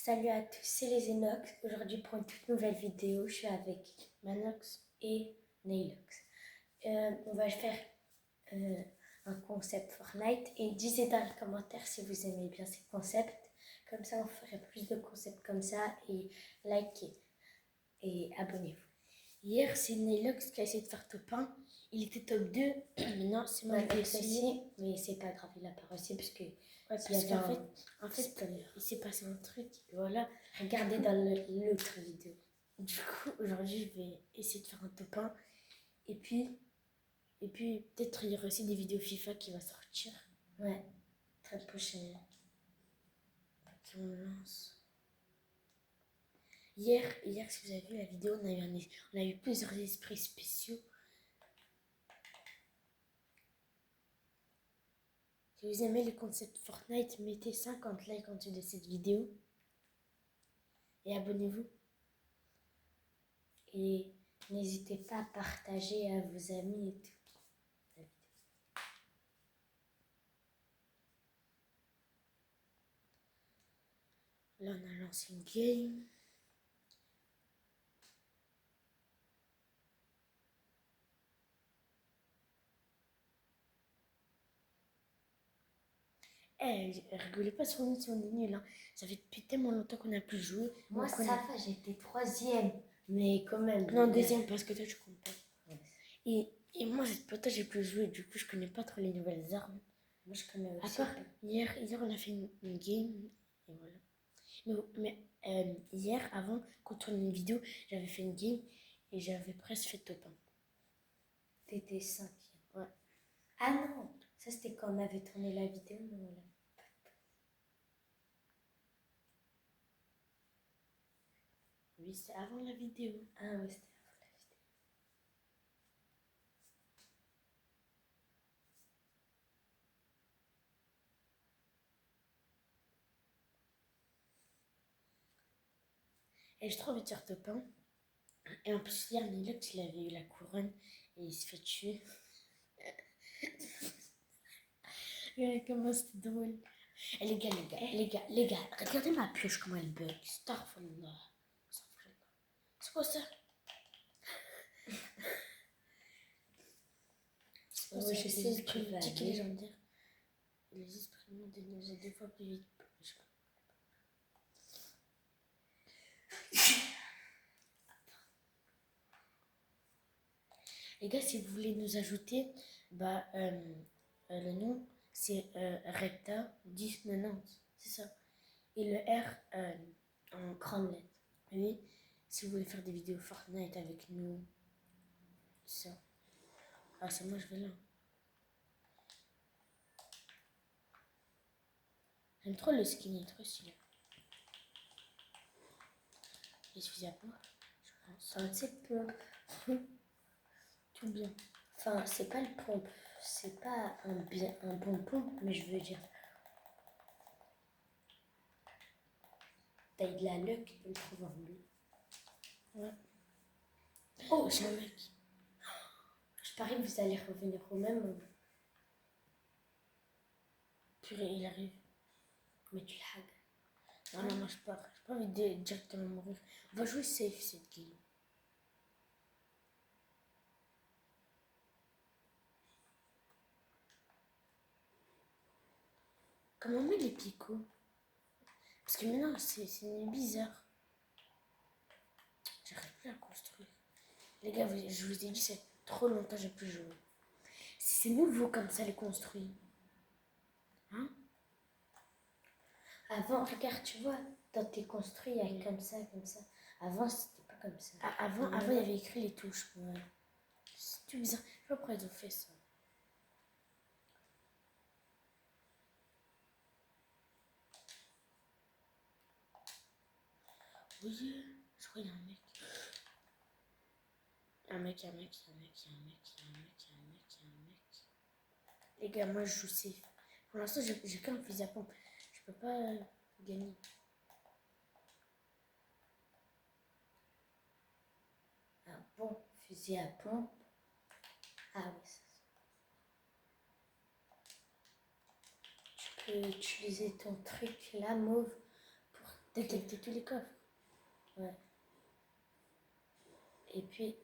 Salut à tous, c'est les Enox. Aujourd'hui pour une toute nouvelle vidéo, je suis avec Manox et Nailox. On va faire un concept Fortnite et dites dans les commentaires si vous aimez bien ces concepts. Comme ça on ferait plus de concepts comme ça et likez et abonnez-vous. Hier, c'est Nailox qui a essayé de faire top 1. Il était top 2. Maintenant, c'est moi qui ai essayé. Aussi, mais c'est pas grave, il a pas réussi parce que Parce qu'en fait, il s'est passé un truc. Voilà. Regardez dans l'autre vidéo. Du coup, aujourd'hui, je vais essayer de faire un top 1. Et puis peut-être il y aura aussi des vidéos FIFA qui vont sortir. Ouais, très prochainement. Qui on lance. Hier, si vous avez vu la vidéo, on a eu plusieurs esprits spéciaux. Si vous aimez le concept Fortnite, mettez 50 likes en dessous de cette vidéo. Et abonnez-vous. Et n'hésitez pas à partager à vos amis et tout. Là, on a lancé une game. Rigolez pas sur nous si on est nul. Hein. Ça fait depuis tellement longtemps qu'on n'a plus joué. Moi, ça va, j'étais 3e. Mais quand même. Non, 2e parce que toi, tu comptes pas. Ouais. Et moi, cette pote, j'ai plus joué. Du coup, je connais pas trop les nouvelles armes. Moi, je connais aussi. À part, hier, on a fait une game. Et voilà. Mais hier, avant qu'on tourne une vidéo, j'avais fait une game et j'avais presque fait top 1. T'étais 5e. Ouais. Ah non, ça c'était quand on avait tourné la vidéo, mais voilà. Oui, c'est avant la vidéo. Ah oui, c'était avant la vidéo. Et j'ai trop envie de faire top 1. Et en plus, hier, Nilux, il avait eu la couronne et il se fait tuer. Comment c'était drôle. Et les gars, regardez ma pioche, comment elle bug. Starfallah. C'est quoi ça? Oui, je sais le esprits que mythiques et légendaires. Les esprits montent déjà 2 fois plus vite. Je sais pas. Les gars, si vous voulez nous ajouter, le nom c'est Recta 1090, c'est ça. Et le R en grande lettre. Oui, si vous voulez faire des vidéos Fortnite avec nous, ça. Ah, c'est moi, je vais là. J'aime trop le skin, il est trop stylé. Il suffit à quoi, je pense. Un petit peu. Tout bien. Enfin, c'est pas le pompe. C'est pas un bon pompe, mais je veux dire. T'as eu de la luck de le trouver en bleu. Ouais. Oh, j'ai un mec. Je parie que vous allez revenir au même moment. Purée, il arrive. Mais tu le hags. Non, moi je pars. J'ai pas envie de directement mourir. On va jouer safe cette game. Comment on met les picots? Parce que maintenant c'est bizarre. J'arrive plus à construire. Les gars, je vous ai dit, c'est trop longtemps que j'ai plus joué. C'est nouveau comme ça les construits. Hein? Avant, regarde, tu vois, dans tes construits, il y a comme ça, comme ça. Avant, c'était pas comme ça. Avant, il y avait écrit les touches. Ouais. C'est tout bizarre. Je sais pas pourquoi ils ont fait ça. Oui, je crois qu'il y a un mec. Un mec. Les gars, moi je joue safe. Pour l'instant, j'ai qu'un fusil à pompe. Je peux pas gagner. Un bon fusil à pompe. Ah oui, ça. Tu peux utiliser ton truc là, mauve, pour Détecter tous les coffres. Ouais. Et puis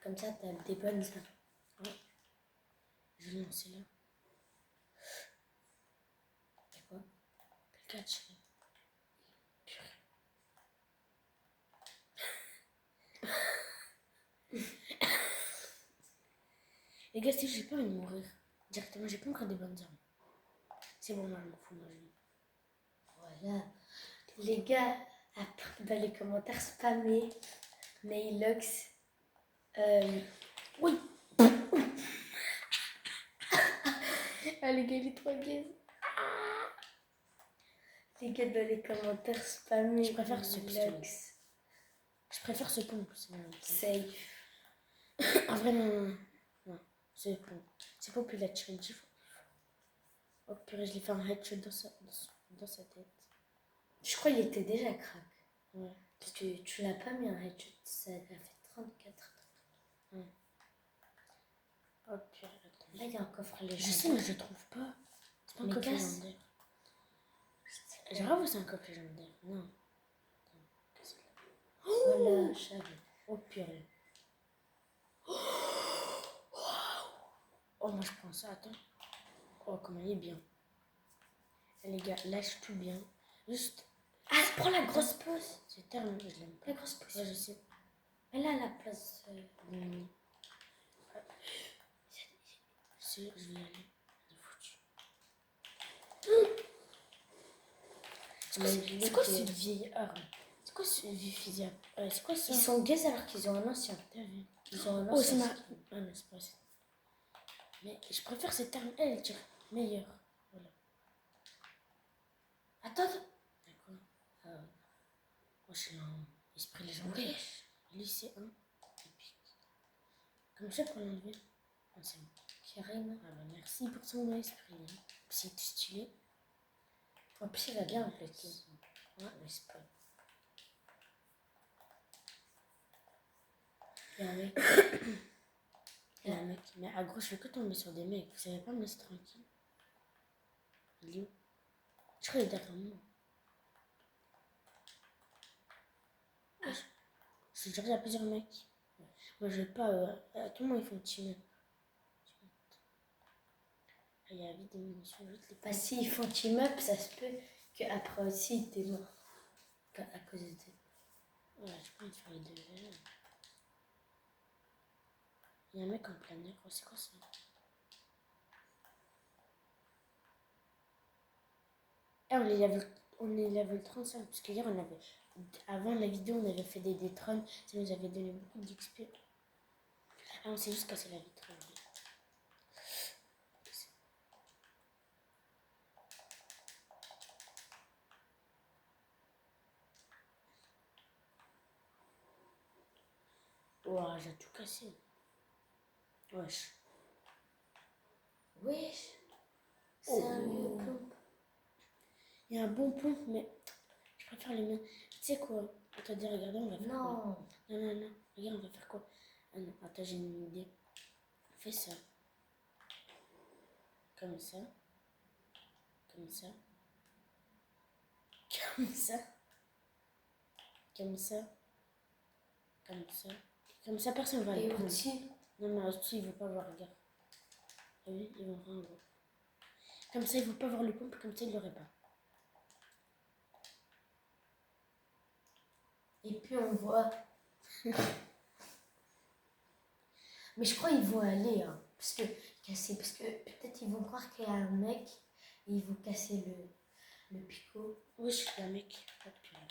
comme ça, t'as des bonnes armes. Ouais. Je vais lancer là. C'est quoi? Quelqu'un a tiré. Les gars, si j'ai pas envie de mourir, directement, j'ai pas encore des bonnes armes. C'est bon, moi, je m'en fous, moi, Voilà. Les gars, après, dans les commentaires, spammez Nailox. Oui. Ah, les gars, il est trop gay. Les gars, dans les commentaires, spammez Je préfère ce pistolet. Nailox. Je préfère ce pompe. Safe. En vrai, non. Non, c'est pompe. C'est pas plus la tirer 10 fois. Oh purée, je l'ai fait un headshot dans sa tête. Je crois qu'il était déjà crack. Ouais. Parce que tu l'as pas mis un headshot, ça a fait 34. Ouais. Oh purée, attends. Là, il y a un coffre légendaire. Je sais, mais je trouve pas. C'est pas un Mais coffre casse. légendaire. J'avoue, c'est un coffre légendaire. Non. Attends, casse-le. Voilà, je savais. Oh purée. Oh, moi je prends ça, attends. Oh, comment il est bien. Eh, les gars, lâche tout bien. Juste. Ah, prends la grosse pause. C'est terminé, je l'aime pas. La grosse pause. Ouais, je sais. Elle a la place. Je sais, je vais y aller. C'est foutu. C'est quoi cette vieille arme? C'est quoi ce vieux fusil? C'est quoi ça? Ils sont gays alors qu'ils ont un ancien. T'as vu? Ils ont un Oh, c'est ancien. ma. Ah non, c'est pas ça. Mais je préfère cette arme. Elle tire meilleure. Voilà. Attends. D'accord. Moi, je suis un esprit légendaire. Lui, c'est un épique. Comment ça pour l'enlever? Ah, c'est bon. Carrément. Ah bah merci pour son esprit. Hein. C'est tout stylé. En plus, il va bien avec le tout. Ouais, mais c'est pas. Il y a un mec. Il y a un mec. Mais à gros, je fais que tomber sur des mecs. Vous savez pas me laisser tranquille. Il est où? Je crois qu'il est derrière moi. Ah, je suis déjà à plusieurs mecs. Moi, je vais pas. Tout le monde, ils font team. Ah, il y a vite des munitions. Vite les Bah, s'ils font team up, ça se peut qu'après aussi, t'es mort. À cause de tes. Ouais, j'ai pas envie de faire les deux. Il y a un mec en plein air. Oh, c'est quoi ça? Eh, on est level 35. Parce qu'hier, on avait. Avant la vidéo, on avait fait des détrônes. Ça nous avait donné beaucoup d'XP. Ah, on s'est juste cassé la vitre. Ouah, j'ai tout cassé. Wesh. Wesh. C'est Oh. un vieux pompe. Il y a un bon pompe, mais je préfère les miens. Tu sais quoi? Attends, regardez, on va faire quoi? Non. Non. Regarde, on va faire quoi? Ah non, attends, j'ai une idée. Fais ça. Comme ça. Comme ça. Comme ça. Comme ça. Comme ça. Comme ça, personne va Et le prendre. au-dessus. Non, mais au-dessus, il ne veut pas voir, regarde. Ah oui, ils vont rien voir. Comme ça, il ne veut pas voir le pompe, comme ça, il ne l'aurait pas. Et puis on voit. Mais je crois qu'ils vont aller, hein, parce que peut-être ils vont croire qu'il y a un mec et ils vont casser le picot. Oui, je suis un mec. Oh, purée.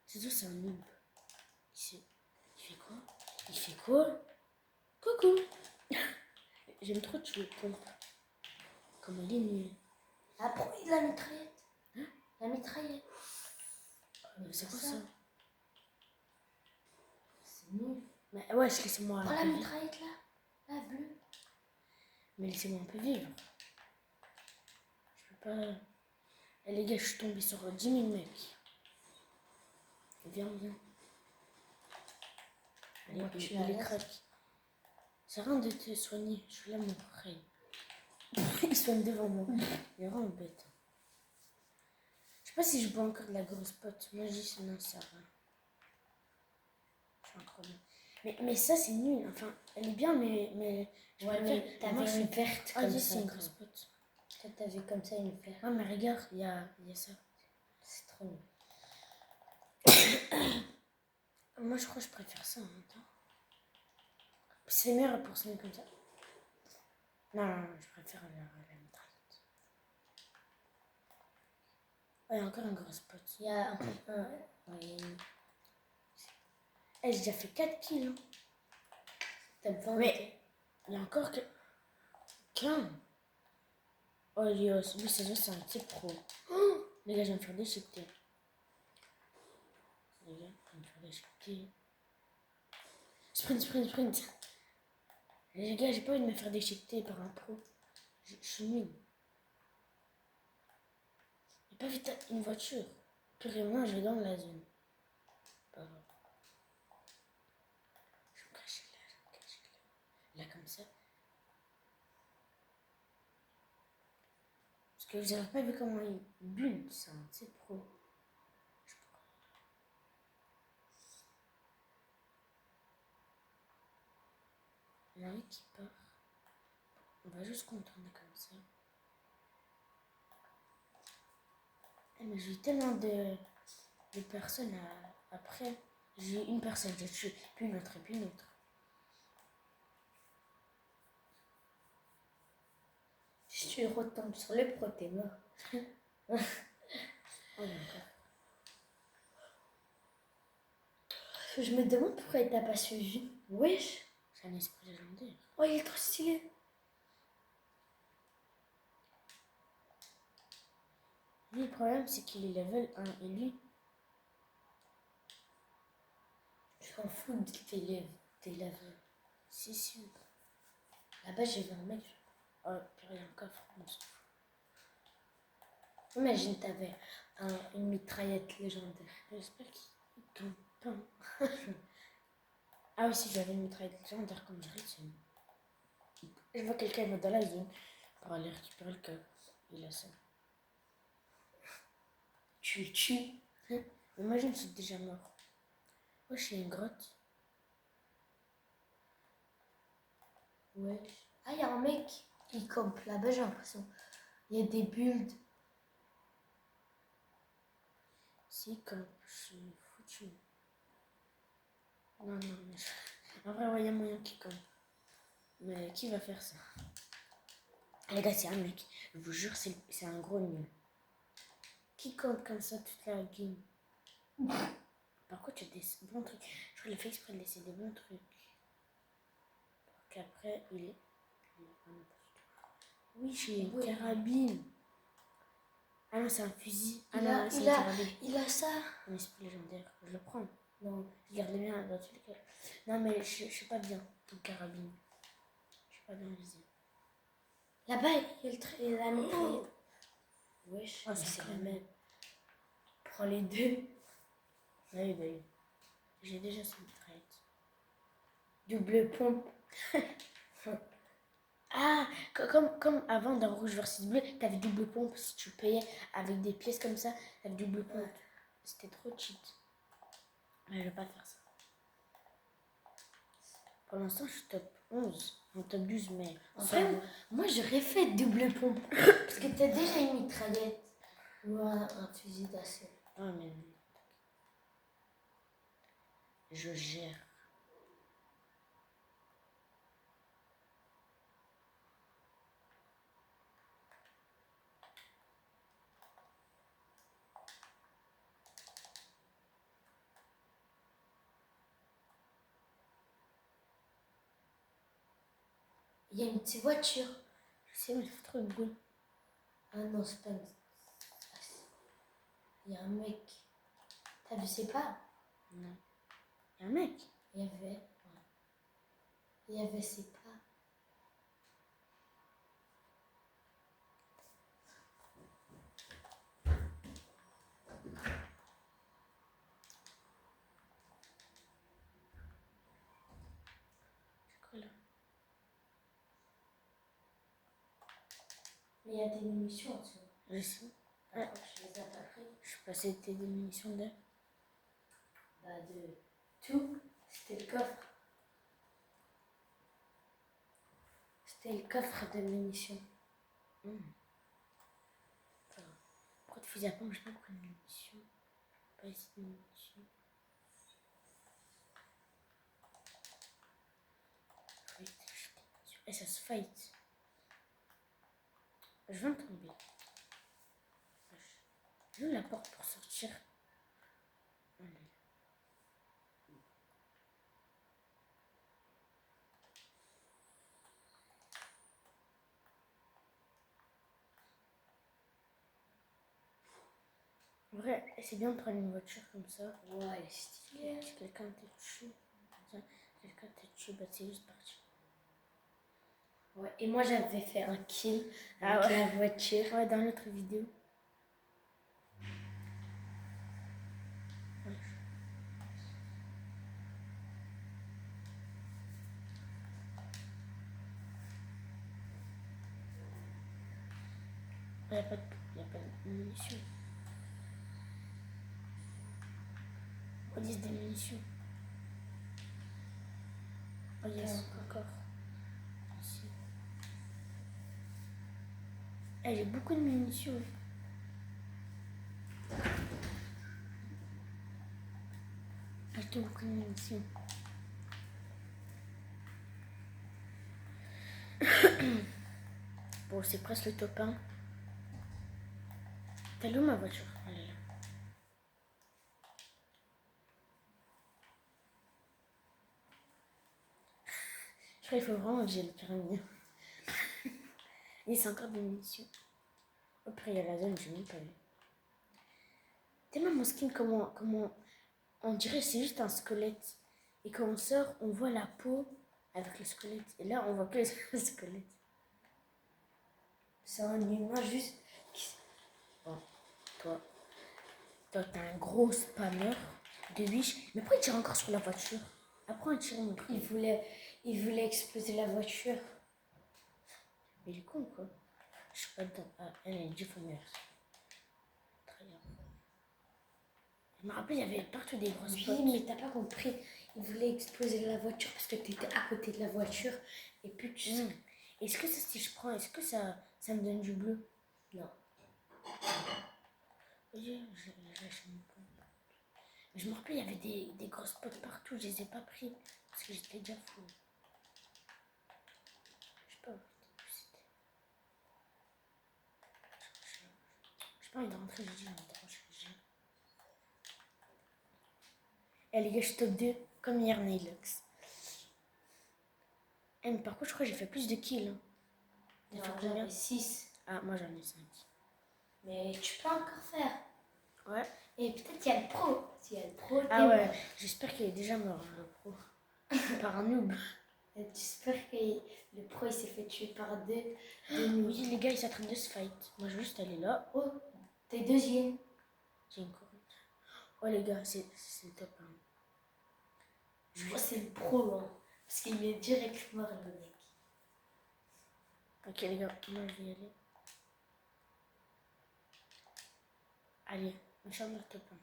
C'est tout, c'est un noob. Il fait quoi? Il fait quoi? Coucou. J'aime trop tuer le pompe. Comme elle est nulle. Ah, pourquoi il a la mitraillette? Hein? La mitraillette. C'est quoi ça? C'est nul. Mais ouais, laissez-moi Prends un la peu vivre. mitraillette là, la bleue. Mais laissez-moi un peu vivre. Je peux pas. Eh, les gars, je suis tombée sur 10 000 mecs. Viens. Allez, Moi, il est crack. C'est rien de te soigner. Je suis là, mon frère. Il soigne devant moi. Il est vraiment bête. Je sais pas si je bois encore de la grosse pote. Moi, je dis non, ça va. Je suis encore bien. Mais ça, c'est nul. Enfin, elle est bien, mais je Ouais, préfère. mais t'avais Moi, je une suis. verte Ah, comme dis, ça. c'est une grosse pote. Toi, t'avais comme ça une verte. Ouais, mais regarde, il y a ça. C'est trop nul. Moi, je crois que je préfère ça. Hein. Attends. C'est meilleur pour se mettre comme ça. Non, je préfère la mitraillette. Oh, il y a encore une grosse pote. Il y a un. Ouais, Eh, j'ai déjà fait 4 kills. Hein. t'as besoin Mais il y a encore que 15. Oh, lui, c'est un petit pro. Oh, les gars, je vais me faire déchiqueter. Les gars, je vais me faire déchiqueter. Sprint. Les gars, j'ai pas envie de me faire déchiqueter par un pro. Je suis nul. J'ai pas vite une voiture. Pire, moi, je vais dans la zone. Pas grave. Je vais me cacher là. Là, comme ça. Parce que vous avez pas vu comment il bulle, c'est un petit pro. Il y en a un qui part. On va juste contourner comme ça. Eh, mais j'ai eu tellement de personnes après. J'ai eu une personne, j'ai tué, puis une autre, et puis une autre. Si tu retombes sur le pro, t'es mort. Oh, il y a encore. Je me demande pourquoi il t'a pas suivi. Wesh. C'est un esprit légendaire. Oh, il est trop stylé. Lui, le problème, c'est qu'il est level 1. Et lui, Je m'en fous de tes lèvres. si. Là-bas, j'ai vu un mec. Oh, puis il y a un coffre. On s'en fout. Imagine, t'avais une mitraillette légendaire. J'espère qu'il tombe pas. Ah oui, si j'avais une mitraillette légendaire comme Harry, je vois quelqu'un va dans la zone pour aller récupérer le coffre. Il a ça. Tu le tues. Mais moi, je me suis déjà mort. Oh, je suis une grotte. Ouais. Ah, il y a un mec. Il campe là-bas, j'ai l'impression. Il y a des builds. Si, quand je suis foutu. Non, mais en vrai, il y a moyen qui campe. Mais qui va faire ça? Les gars, c'est un mec. Je vous jure, c'est un gros nul. Qui campe comme ça toute la game? Par contre, tu as des bons trucs. Je crois qu'il a fait exprès de laisser des bons trucs. Pour qu'après, il est un imposteur. Oui, j'ai une carabine. Ah non, c'est un fusil. Ah non, c'est une carabine. Il a ça. Un esprit légendaire. Je le prends. Non. Je garde les miens dans tous les cas. Non, mais je suis pas bien. Une carabine. Je suis pas bien visé. Là-bas, il y a la mitraillette. Wesh, Oh, mais c'est c'est la incroyable. même. Prends les deux. Oui. J'ai déjà cette mitraillette. Double pompe. Ah, comme avant dans Rouge versus Bleu, t'avais double pompe. Si tu payais avec des pièces comme ça, t'avais double pompe. Ouais. C'était trop cheat. Mais je vais pas faire ça. Pour l'instant, je suis top 11. En top 12, mais... En vrai, moi j'aurais fait double pompe. Parce que t'as déjà une mitraillette. Ou un fusil d'assaut. Ah, mais... Je gère. Il y a une petite voiture. Je sais, mais il fait trop de bruit. Ah non, c'est pas une... Il y a un mec. T'as vu ses pas? Non. Il y a un mec. Il y avait... Ouais. Il y avait ses pas. C'est quoi là? Mais il y a des munitions en dessous. Je sais. Attends, je les ai pas pris. Je Bah, c'était des munitions de... Bah, de tout. C'était le coffre. C'était le coffre de munitions. Pourquoi tu faisais pas, je sais pas pourquoi de munitions. Pas ici de munitions. Et ça se fight. Je viens de tomber. Je la porte pour sortir. Allez. En vrai, c'est bien de prendre une voiture comme ça. Ouais, stylé. Si quelqu'un te tue, quelqu'un te tue, bah c'est juste parti. Ouais, et moi j'avais fait un kill Ah avec ouais. la voiture. Ouais, dans l'autre vidéo. Il n'y a pas de munitions. On dit des munitions. Oh yes, encore. Ici. Eh, j'ai beaucoup de munitions. J'ai beaucoup de munitions. Bon, c'est presque le top 1. T'as où ma voiture? Elle est là. Je crois qu'il faut vraiment que j'ai le permis. Et c'est encore des munitions. Après, il y a la zone, je n'ai pas vu. T'es même mon skin, comment on dirait que c'est juste un squelette. Et quand on sort, on voit la peau avec le squelette. Et là, on voit plus le squelette. C'est un humain juste. Bon, toi, t'as un gros spammer de biche. Mais pourquoi il tire encore sur la voiture? Après, on tire mon truc. Il voulait exploser la voiture. Mais il est con, quoi. Je suis pas dedans. Ah, elle est Jeffomers. Très bien. Je me rappelle, il y avait partout des grosses Oui, potes. mais t'as pas compris. Il voulait exploser la voiture parce que t'étais à côté de la voiture. Et puis tu. Est-ce que ça, si je prends, est-ce que ça me donne du bleu? Non. Oui, je lâche mon point. Mais je me rappelle, il y avait des grosses potes partout. Je les ai pas pris parce que j'étais déjà fou. Je sais pas où c'était. J'ai pas envie de rentrer, j'ai dit, j'ai envie de recharger. Eh les gars, je suis top 2 comme hier, Nilox. Eh, mais par contre, je crois que j'ai fait plus de kills. Hein. Non, j'en ai 6. Ah, moi j'en ai 5. Mais tu peux encore faire. Ouais. Et peut-être qu'il y a le pro. S'il y a le pro, Ah ouais, j'espère qu'il est déjà mort, hein, le pro. Par un noob. J'espère que le pro il s'est fait tuer par deux noobs. Oui, les gars, ils sont en train de se fight. Moi, je veux juste aller là. Oh, t'es deuxième. J'ai une couronne. Oh, les gars, c'est le top 1. Je crois que c'est le pro, hein. Parce qu'il est direct mort, le mec. Ok, les gars, moi, je vais y aller. Allez, Inch'Allah, top 1.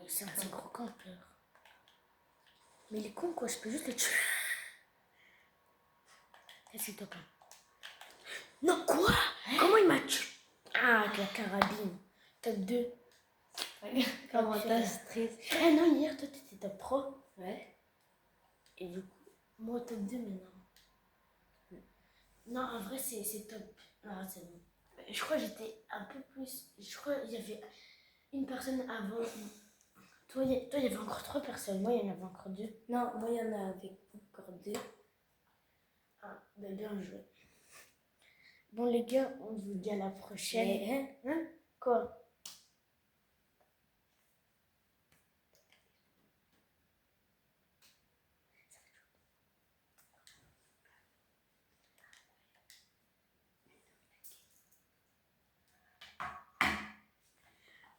C'est un gros campeur. Mais il est con, quoi, je peux juste le tuer. Et c'est top 1. Non, quoi? Comment il m'a tué? Ah, avec la carabine. Top 2. Comment t'as stress? Ah non, hier, toi, t'étais top 3. Ouais. Et du coup, moi, top 2 maintenant. Non, en vrai, c'est top. Ah, c'est bon. Je crois que j'étais un peu plus. Je crois qu'il y avait une personne avant. Toi, il y avait encore 3 personnes. Moi, il y en avait encore 2. Non, moi il y en a avec encore 2. Ah, ben bien joué. Bon, les gars, on vous dit à la prochaine. Mais, Hein? Quoi?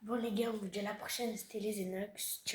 Bon, les gars, on vous dit à la prochaine. C'était les Enox. Ciao.